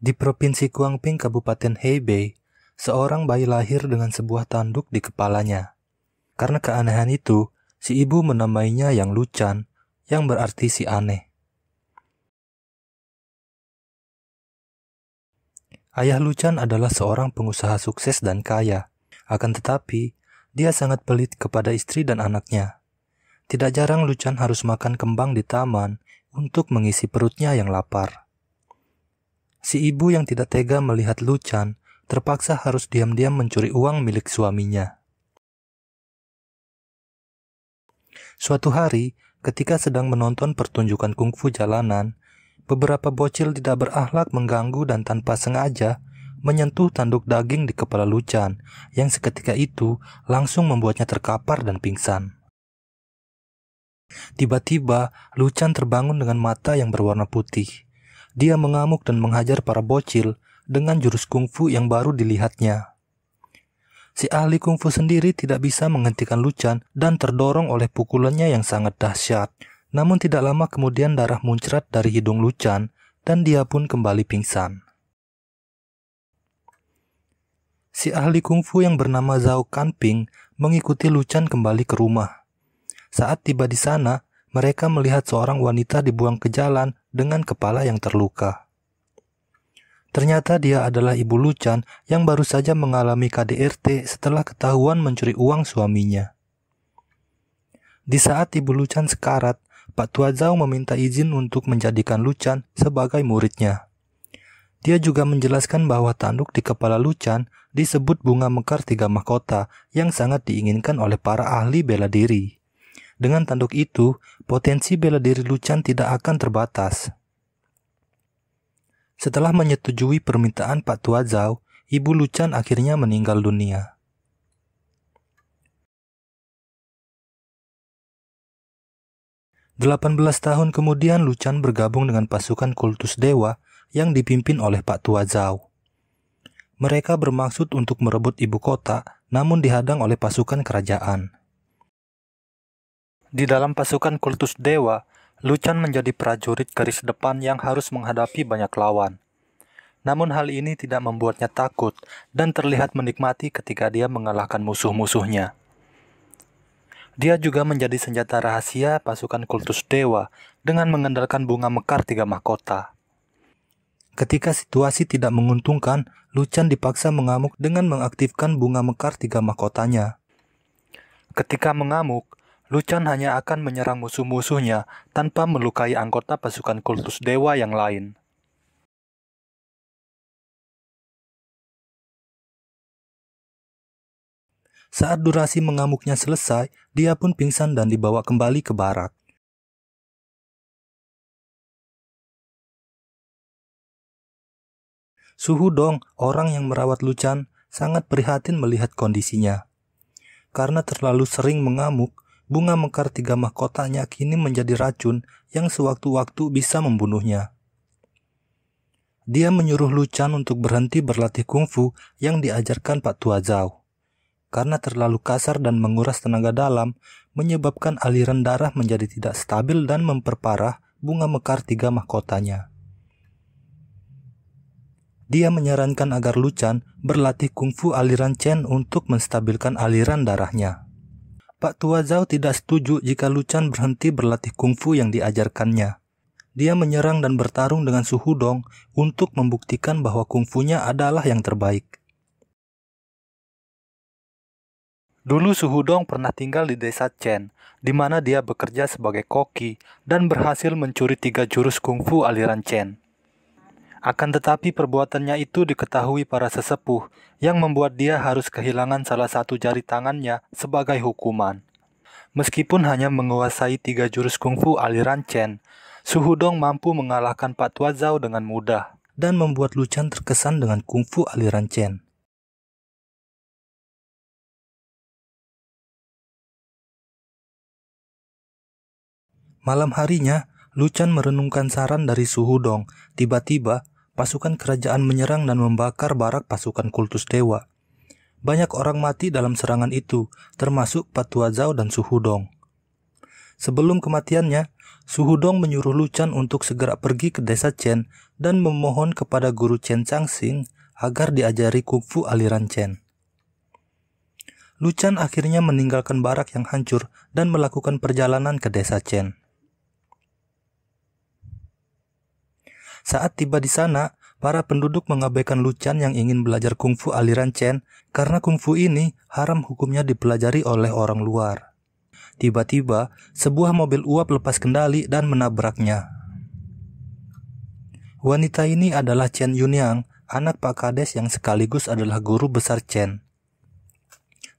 Di Provinsi Guangping, Kabupaten Hebei, seorang bayi lahir dengan sebuah tanduk di kepalanya. Karena keanehan itu, si ibu menamainya Yang Luchan, yang berarti si aneh. Ayah Luchan adalah seorang pengusaha sukses dan kaya. Akan tetapi, dia sangat pelit kepada istri dan anaknya. Tidak jarang Luchan harus makan kembang di taman untuk mengisi perutnya yang lapar. Si ibu yang tidak tega melihat Luchan terpaksa harus diam-diam mencuri uang milik suaminya. Suatu hari, ketika sedang menonton pertunjukan kungfu jalanan, beberapa bocil tidak berakhlak mengganggu dan tanpa sengaja menyentuh tanduk daging di kepala Luchan yang seketika itu langsung membuatnya terkapar dan pingsan. Tiba-tiba, Luchan terbangun dengan mata yang berwarna putih. Dia mengamuk dan menghajar para bocil dengan jurus kungfu yang baru dilihatnya. Si ahli kungfu sendiri tidak bisa menghentikan Luchan dan terdorong oleh pukulannya yang sangat dahsyat. Namun tidak lama kemudian darah muncrat dari hidung Luchan dan dia pun kembali pingsan. Si ahli kungfu yang bernama Zhao Kanping mengikuti Luchan kembali ke rumah. Saat tiba di sana, mereka melihat seorang wanita dibuang ke jalan dengan kepala yang terluka. Ternyata dia adalah ibu Luchan yang baru saja mengalami KDRT setelah ketahuan mencuri uang suaminya. Di saat ibu Luchan sekarat, Pak Tua Zhao meminta izin untuk menjadikan Luchan sebagai muridnya. Dia juga menjelaskan bahwa tanduk di kepala Luchan disebut bunga mekar 3 mahkota yang sangat diinginkan oleh para ahli bela diri. Dengan tanduk itu, potensi bela diri Luchan tidak akan terbatas. Setelah menyetujui permintaan Pak Tua Zhao, ibu Luchan akhirnya meninggal dunia. "18 tahun kemudian Luchan bergabung dengan pasukan kultus dewa yang dipimpin oleh Pak Tua Zhao. Mereka bermaksud untuk merebut ibu kota, namun dihadang oleh pasukan kerajaan. Di dalam pasukan kultus dewa, Luchan menjadi prajurit garis depan yang harus menghadapi banyak lawan. Namun hal ini tidak membuatnya takut dan terlihat menikmati ketika dia mengalahkan musuh-musuhnya. Dia juga menjadi senjata rahasia pasukan kultus dewa dengan mengandalkan bunga mekar 3 mahkota. Ketika situasi tidak menguntungkan, Luchan dipaksa mengamuk dengan mengaktifkan bunga mekar 3 mahkotanya. Ketika mengamuk, Luchan hanya akan menyerang musuh-musuhnya tanpa melukai anggota pasukan kultus dewa yang lain. Saat durasi mengamuknya selesai, dia pun pingsan dan dibawa kembali ke barak. Su Hudong, orang yang merawat Luchan, sangat prihatin melihat kondisinya. Karena terlalu sering mengamuk, bunga mekar 3 mahkotanya kini menjadi racun yang sewaktu-waktu bisa membunuhnya. Dia menyuruh Luchan untuk berhenti berlatih kungfu yang diajarkan Pak Tua Zhao. Karena terlalu kasar dan menguras tenaga dalam, menyebabkan aliran darah menjadi tidak stabil dan memperparah bunga mekar 3 mahkotanya. Dia menyarankan agar Luchan berlatih kungfu aliran Chen untuk menstabilkan aliran darahnya. Pak Tua Zhao tidak setuju jika Luchan berhenti berlatih kungfu yang diajarkannya. Dia menyerang dan bertarung dengan Su Hudong untuk membuktikan bahwa kungfunya adalah yang terbaik. Dulu Su Hudong pernah tinggal di desa Chen, di mana dia bekerja sebagai koki dan berhasil mencuri 3 jurus kungfu aliran Chen. Akan tetapi perbuatannya itu diketahui para sesepuh yang membuat dia harus kehilangan salah satu jari tangannya sebagai hukuman. Meskipun hanya menguasai 3 jurus kungfu aliran Chen, Su Hudong mampu mengalahkan Pak Tua Zhao dengan mudah dan membuat Luchan terkesan dengan kungfu aliran Chen. Malam harinya, Luchan merenungkan saran dari Su Hudong. Tiba-tiba, pasukan kerajaan menyerang dan membakar barak pasukan kultus dewa. Banyak orang mati dalam serangan itu, termasuk Pak Tua Zhao dan Su Hudong. Sebelum kematiannya, Su Hudong menyuruh Lu Chan untuk segera pergi ke desa Chen dan memohon kepada guru Chen Changxing agar diajari kungfu aliran Chen. Lu Chan akhirnya meninggalkan barak yang hancur dan melakukan perjalanan ke desa Chen. Saat tiba di sana, para penduduk mengabaikan Lu Chan yang ingin belajar kungfu aliran Chen karena kungfu ini haram hukumnya dipelajari oleh orang luar. Tiba-tiba, sebuah mobil uap lepas kendali dan menabraknya. Wanita ini adalah Chen Yunyang, anak Pak Kades yang sekaligus adalah guru besar Chen.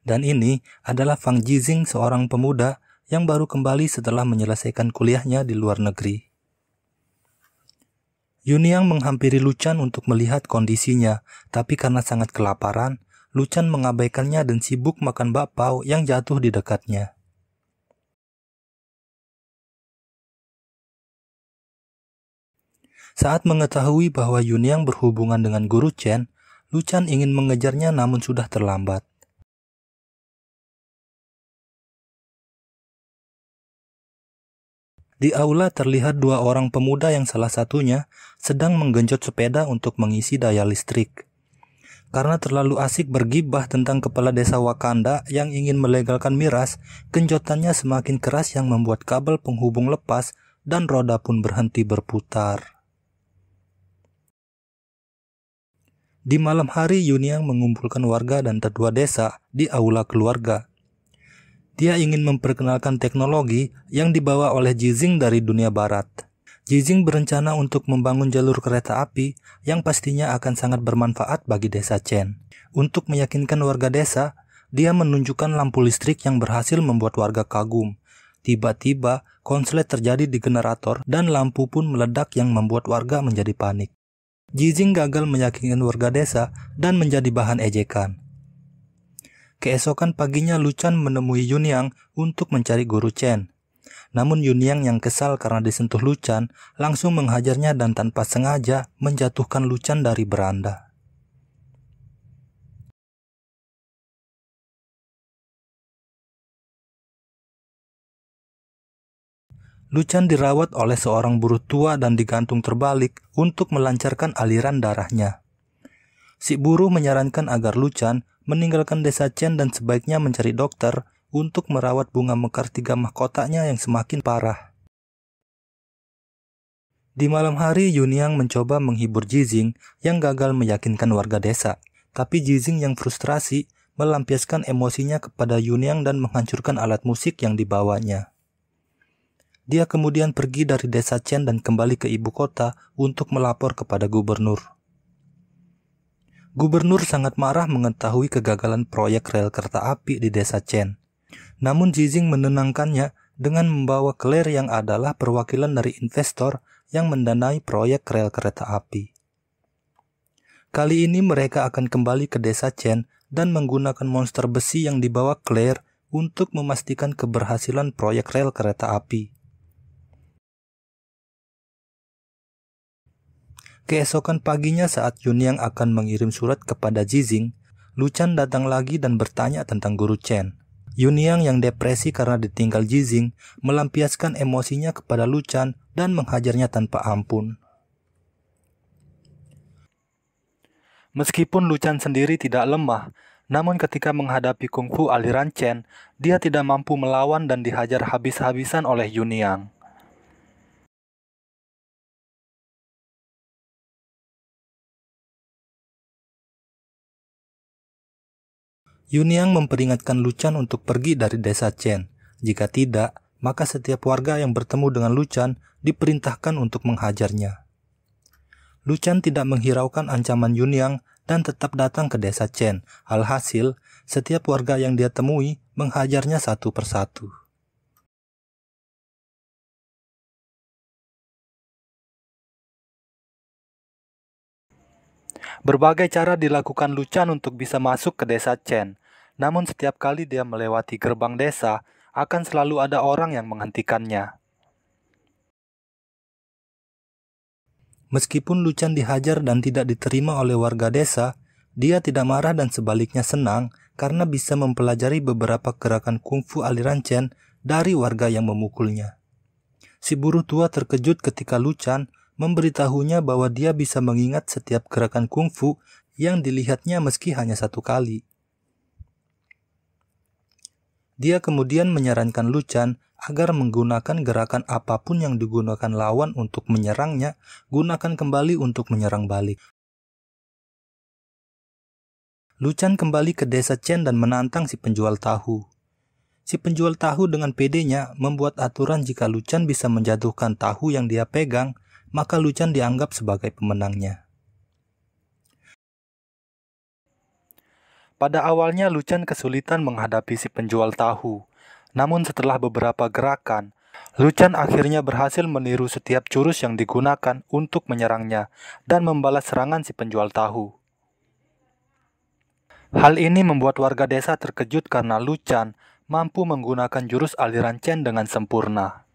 Dan ini adalah Fang Jizing, seorang pemuda yang baru kembali setelah menyelesaikan kuliahnya di luar negeri. Yunyang menghampiri Lu Chan untuk melihat kondisinya, tapi karena sangat kelaparan, Lu Chan mengabaikannya dan sibuk makan bakpao yang jatuh di dekatnya. Saat mengetahui bahwa Yunyang berhubungan dengan guru Chen, Lu Chan ingin mengejarnya namun sudah terlambat. Di aula terlihat dua orang pemuda yang salah satunya sedang menggenjot sepeda untuk mengisi daya listrik. Karena terlalu asik bergibah tentang kepala desa Wakanda yang ingin melegalkan miras, genjotannya semakin keras yang membuat kabel penghubung lepas dan roda pun berhenti berputar. Di malam hari, Yunyang mengumpulkan warga dan tetua desa di aula keluarga. Dia ingin memperkenalkan teknologi yang dibawa oleh Jizing dari dunia barat. Jizing berencana untuk membangun jalur kereta api yang pastinya akan sangat bermanfaat bagi desa Chen. Untuk meyakinkan warga desa, dia menunjukkan lampu listrik yang berhasil membuat warga kagum. Tiba-tiba, konslet terjadi di generator dan lampu pun meledak yang membuat warga menjadi panik. Jizing gagal meyakinkan warga desa dan menjadi bahan ejekan. Keesokan paginya Lu Chan menemui Yunyang untuk mencari guru Chen. Namun Yunyang yang kesal karena disentuh Lu Chan langsung menghajarnya dan tanpa sengaja menjatuhkan Lu Chan dari beranda. Lu Chan dirawat oleh seorang buruh tua dan digantung terbalik untuk melancarkan aliran darahnya. Si buruh menyarankan agar Lu Chan meninggalkan desa Chen dan sebaiknya mencari dokter untuk merawat bunga mekar 3 mahkotanya yang semakin parah. Di malam hari, Yunyang mencoba menghibur Jizing yang gagal meyakinkan warga desa. Tapi Jizing yang frustrasi melampiaskan emosinya kepada Yunyang dan menghancurkan alat musik yang dibawanya. Dia kemudian pergi dari desa Chen dan kembali ke ibu kota untuk melapor kepada gubernur. Gubernur sangat marah mengetahui kegagalan proyek rel kereta api di desa Chen. Namun Jizing menenangkannya dengan membawa Claire yang adalah perwakilan dari investor yang mendanai proyek rel kereta api. Kali ini mereka akan kembali ke desa Chen dan menggunakan monster besi yang dibawa Claire untuk memastikan keberhasilan proyek rel kereta api. Keesokan paginya saat Yunyang akan mengirim surat kepada Jizing, Lu Chan datang lagi dan bertanya tentang guru Chen. Yunyang yang depresi karena ditinggal Jizing melampiaskan emosinya kepada Lu Chan dan menghajarnya tanpa ampun. Meskipun Lu Chan sendiri tidak lemah, namun ketika menghadapi kungfu aliran Chen, dia tidak mampu melawan dan dihajar habis-habisan oleh Yunyang. Yunyang memperingatkan Lu Chan untuk pergi dari desa Chen. Jika tidak, maka setiap warga yang bertemu dengan Lu Chan diperintahkan untuk menghajarnya. Lu Chan tidak menghiraukan ancaman Yunyang dan tetap datang ke desa Chen. Alhasil, setiap warga yang dia temui menghajarnya satu persatu. Berbagai cara dilakukan Lu Chan untuk bisa masuk ke desa Chen. Namun setiap kali dia melewati gerbang desa, akan selalu ada orang yang menghentikannya. Meskipun Lu Chan dihajar dan tidak diterima oleh warga desa, dia tidak marah dan sebaliknya senang karena bisa mempelajari beberapa gerakan kungfu aliran Chen dari warga yang memukulnya. Si buruh tua terkejut ketika Lu Chan memberitahunya bahwa dia bisa mengingat setiap gerakan kungfu yang dilihatnya meski hanya satu kali. Dia kemudian menyarankan Lu Chan agar menggunakan gerakan apapun yang digunakan lawan untuk menyerangnya, gunakan kembali untuk menyerang balik. Lu Chan kembali ke desa Chen dan menantang si penjual tahu. Si penjual tahu dengan pedenya membuat aturan jika Lu Chan bisa menjatuhkan tahu yang dia pegang, maka Lu Chan dianggap sebagai pemenangnya. Pada awalnya Lu Chan kesulitan menghadapi si penjual tahu. Namun setelah beberapa gerakan, Lu Chan akhirnya berhasil meniru setiap jurus yang digunakan untuk menyerangnya dan membalas serangan si penjual tahu. Hal ini membuat warga desa terkejut karena Lu Chan mampu menggunakan jurus aliran Chen dengan sempurna.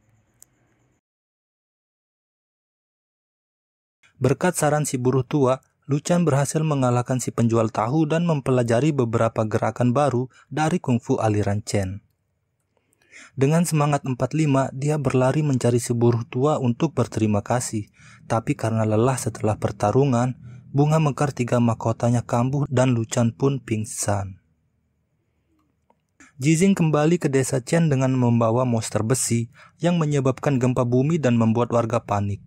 Berkat saran si buruh tua, Lu Chan berhasil mengalahkan si penjual tahu dan mempelajari beberapa gerakan baru dari kungfu aliran Chen. Dengan semangat 45, dia berlari mencari si buruh tua untuk berterima kasih. Tapi karena lelah setelah pertarungan, bunga mekar 3 mahkotanya kambuh dan Lu Chan pun pingsan. Jizing kembali ke desa Chen dengan membawa monster besi yang menyebabkan gempa bumi dan membuat warga panik.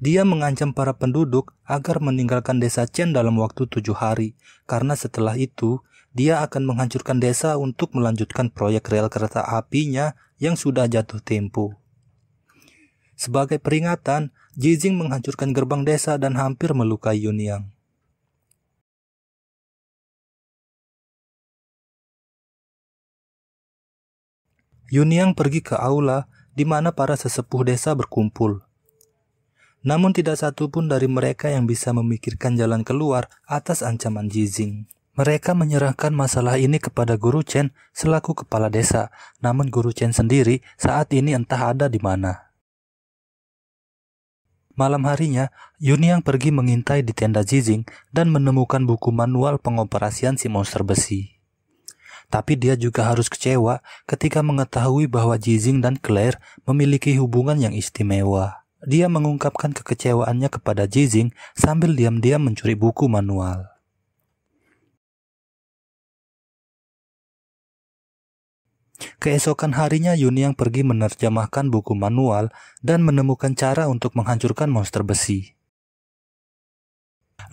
Dia mengancam para penduduk agar meninggalkan desa Chen dalam waktu 7 hari, karena setelah itu, dia akan menghancurkan desa untuk melanjutkan proyek rel kereta apinya yang sudah jatuh tempo. Sebagai peringatan, Jizing menghancurkan gerbang desa dan hampir melukai Yunyang. Yunyang pergi ke aula di mana para sesepuh desa berkumpul. Namun tidak satu pun dari mereka yang bisa memikirkan jalan keluar atas ancaman Jizing. Mereka menyerahkan masalah ini kepada Guru Chen selaku kepala desa, namun Guru Chen sendiri saat ini entah ada di mana. Malam harinya, Yunyang pergi mengintai di tenda Jizing dan menemukan buku manual pengoperasian si monster besi. Tapi dia juga harus kecewa ketika mengetahui bahwa Jizing dan Claire memiliki hubungan yang istimewa. Dia mengungkapkan kekecewaannya kepada Jizing sambil diam-diam mencuri buku manual. Keesokan harinya Yunyang pergi menerjemahkan buku manual dan menemukan cara untuk menghancurkan monster besi.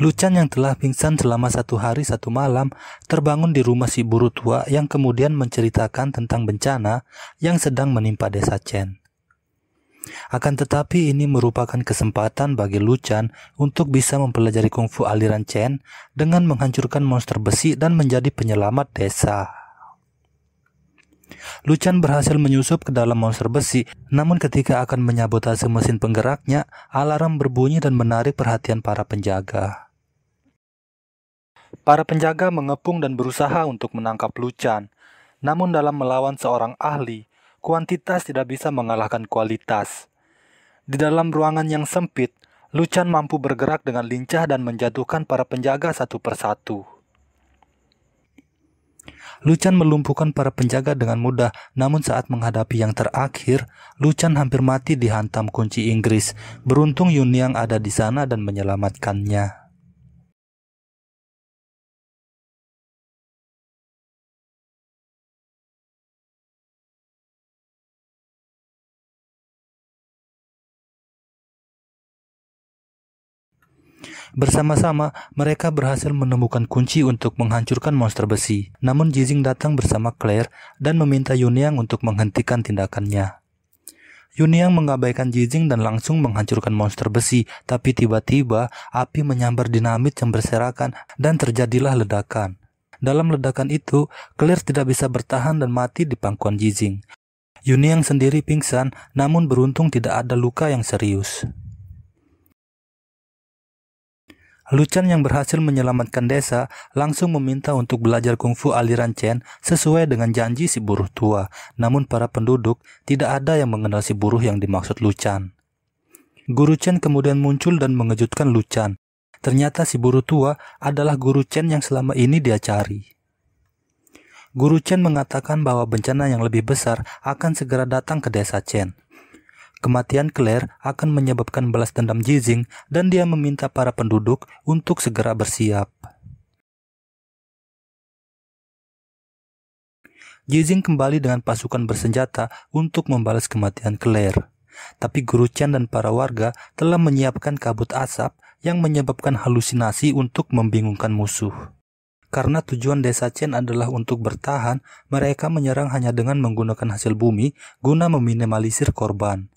Lu Chan yang telah pingsan selama 1 hari 1 malam terbangun di rumah si buruh tua yang kemudian menceritakan tentang bencana yang sedang menimpa desa Chen. Akan tetapi ini merupakan kesempatan bagi Lu Chan untuk bisa mempelajari kungfu aliran Chen dengan menghancurkan monster besi dan menjadi penyelamat desa. Lu Chan berhasil menyusup ke dalam monster besi, namun ketika akan menyabotase mesin penggeraknya, alarm berbunyi dan menarik perhatian para penjaga. Para penjaga mengepung dan berusaha untuk menangkap Lu Chan, namun dalam melawan seorang ahli, kuantitas tidak bisa mengalahkan kualitas. Di dalam ruangan yang sempit, Lu Chan mampu bergerak dengan lincah dan menjatuhkan para penjaga satu persatu. Lu Chan melumpuhkan para penjaga dengan mudah, namun saat menghadapi yang terakhir, Lu Chan hampir mati dihantam kunci Inggris. Beruntung Yunyang ada di sana dan menyelamatkannya. Bersama-sama, mereka berhasil menemukan kunci untuk menghancurkan monster besi. Namun Jizing datang bersama Claire dan meminta Yunyang untuk menghentikan tindakannya. Yunyang mengabaikan Jizing dan langsung menghancurkan monster besi, tapi tiba-tiba api menyambar dinamit yang berserakan dan terjadilah ledakan. Dalam ledakan itu, Claire tidak bisa bertahan dan mati di pangkuan Jizing. Yunyang sendiri pingsan, namun beruntung tidak ada luka yang serius. Lu Chan yang berhasil menyelamatkan desa langsung meminta untuk belajar kungfu aliran Chen sesuai dengan janji si buruh tua. Namun para penduduk tidak ada yang mengenal si buruh yang dimaksud Lu Chan. Guru Chen kemudian muncul dan mengejutkan Lu Chan. Ternyata si buruh tua adalah Guru Chen yang selama ini dia cari. Guru Chen mengatakan bahwa bencana yang lebih besar akan segera datang ke desa Chen. Kematian Claire akan menyebabkan balas dendam Jizing dan dia meminta para penduduk untuk segera bersiap. Jizing kembali dengan pasukan bersenjata untuk membalas kematian Claire. Tapi Guru Chen dan para warga telah menyiapkan kabut asap yang menyebabkan halusinasi untuk membingungkan musuh. Karena tujuan desa Chen adalah untuk bertahan, mereka menyerang hanya dengan menggunakan hasil bumi guna meminimalisir korban.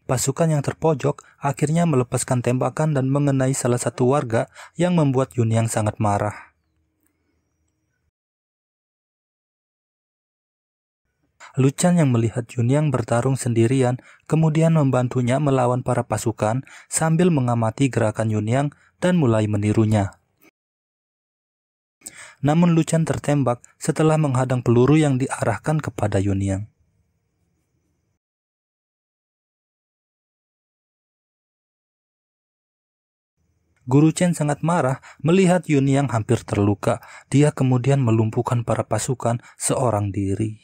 Pasukan yang terpojok akhirnya melepaskan tembakan dan mengenai salah satu warga yang membuat Yunyang sangat marah. Lu Chen yang melihat Yunyang bertarung sendirian kemudian membantunya melawan para pasukan sambil mengamati gerakan Yunyang dan mulai menirunya. Namun Lu Chen tertembak setelah menghadang peluru yang diarahkan kepada Yunyang. Guru Chen sangat marah melihat Yunyang hampir terluka. Dia kemudian melumpuhkan para pasukan seorang diri.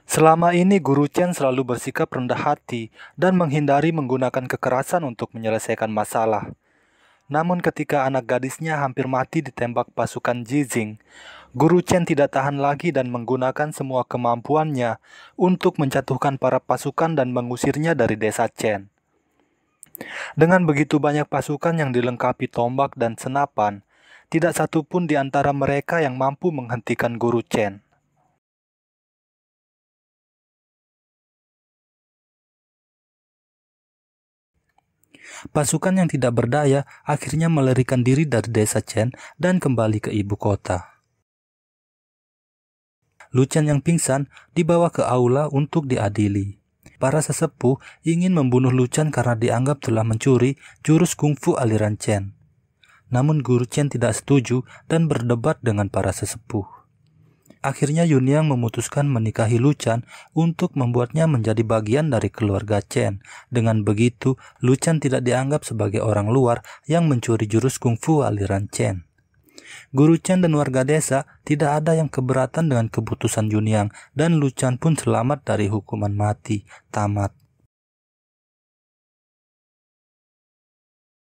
Selama ini Guru Chen selalu bersikap rendah hati dan menghindari menggunakan kekerasan untuk menyelesaikan masalah. Namun ketika anak gadisnya hampir mati ditembak pasukan Jizing, Guru Chen tidak tahan lagi dan menggunakan semua kemampuannya untuk menjatuhkan para pasukan dan mengusirnya dari desa Chen. Dengan begitu banyak pasukan yang dilengkapi tombak dan senapan, tidak satu pun di antara mereka yang mampu menghentikan Guru Chen. Pasukan yang tidak berdaya akhirnya melarikan diri dari desa Chen dan kembali ke ibu kota. Lu Chen yang pingsan dibawa ke aula untuk diadili. Para sesepuh ingin membunuh Lu Chen karena dianggap telah mencuri jurus kungfu aliran Chen. Namun Guru Chen tidak setuju dan berdebat dengan para sesepuh. Akhirnya Yunyang memutuskan menikahi Lu Chen untuk membuatnya menjadi bagian dari keluarga Chen. Dengan begitu, Lu Chen tidak dianggap sebagai orang luar yang mencuri jurus kungfu aliran Chen. Guru Chen dan warga desa tidak ada yang keberatan dengan keputusan Yunyang dan Lu Chen pun selamat dari hukuman mati. Tamat.